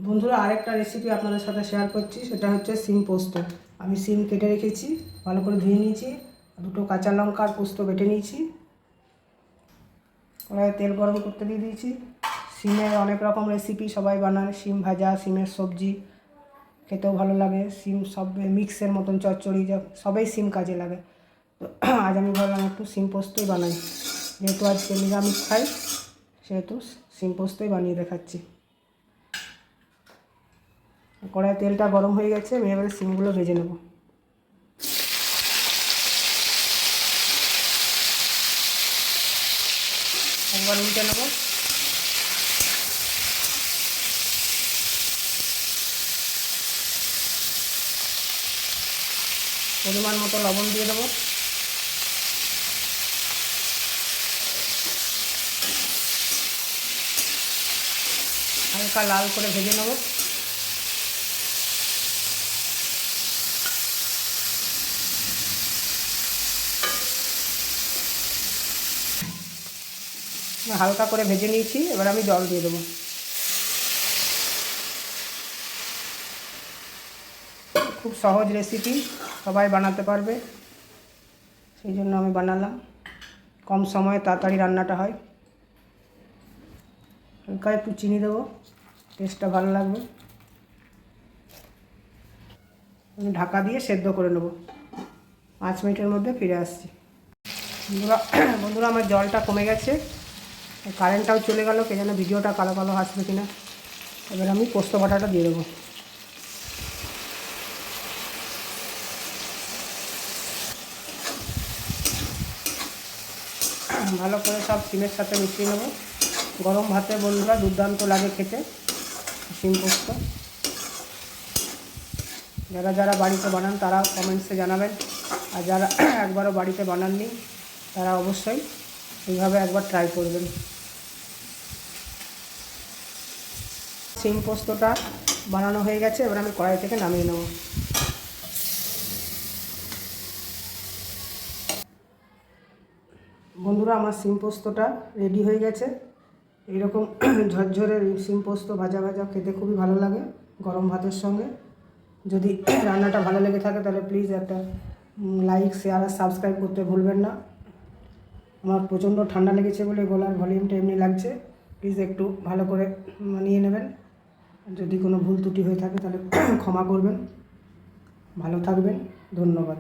বন্ধুরা আরেকটা রেসিপি আপনাদের সাথে শেয়ার করছি, সেটা হচ্ছে সিম পোস্ত। আমি সিম কেটে রেখেছি, ভালো করে ধুয়ে নিয়েছি, দুটো কাঁচা লঙ্কা আর পোস্ত বেটে নিয়েছি। কড়াইয়ে তেল গরম করতে দিয়ে দিয়েছি। সিমের অনেক রকম রেসিপি সবাই বানায়, সিম ভাজা, সিমের সবজি খেতেও ভালো লাগে, সিম সব মিক্সের মতন চচ্চড়ি, সবাই সিম কাজে লাগে। তো আজ আমি ভাবলাম একটু সিম পোস্তই বানাই, যেহেতু আজকে নিরামিষ খাই সেহেতু সিম পোস্তই বানিয়ে দেখাচ্ছি। কড়াই তেলটা গরম হয়ে গেছে, আমি এবারে সিমগুলো ভেজে নেব। একবার উল্টে নেব। পরিমাণ মতো লবণ দিয়ে দেবো। হালকা লাল করে ভেজে নেব। হালকা করে ভেজে নিয়েছি, এবার আমি জল দিয়ে দেবো। খুব সহজ রেসিপি, সবাই বানাতে পারবে, সেই জন্য আমি বানালাম। কম সময়ে তাড়াতাড়ি রান্নাটা হয়। হালকা একটু চিনি দেবো, টেস্টটা ভালো লাগবে। আমি ঢাকা দিয়ে সেদ্ধ করে নেব। 5 মিনিটের মধ্যে ফিরে আসছি। বন্ধুরা আমার জলটা কমে গেছে, কারেন্টটাও চলে গেল, কে যেন ভিডিওটা কালো কালো আসবে কিনা। এবার আমি পোস্ত বাটাটা দিয়ে দেবো। ভালো করে সব সিমের সাথে মিশিয়ে নেব। গরম ভাতে বন্ধুরা দুর্দান্ত লাগে খেতে সিম পোস্ত। যারা যারা বাড়িতে বানান তারা কমেন্টসে জানাবেন, আর যারা একবারও বাড়িতে বানাননি তারা অবশ্যই এইভাবে একবার ট্রাই করবেন। সিম পোস্তটা বানানো হয়ে গেছে, এবার আমি কড়াই থেকে নামিয়ে নেব। বন্ধুরা আমার সিম পোস্তটা রেডি হয়ে গেছে। এইরকম ঝরঝরে সিম পোস্ত ভাজা ভাজা খেতে খুবই ভালো লাগে গরম ভাতের সঙ্গে। যদি রান্নাটা ভালো লেগে থাকে তাহলে প্লিজ একটা লাইক, শেয়ার আর সাবস্ক্রাইব করতে ভুলবেন না। আমার প্রচণ্ড ঠান্ডা লেগেছে বলে গলার ভলিউমটা এমনি লাগছে, প্লিজ একটু ভালো করে মানিয়ে নেবেন। যদি কোনো ভুল ত্রুটি হয়ে থাকে তাহলে ক্ষমা করবেন। ভালো থাকবেন, ধন্যবাদ।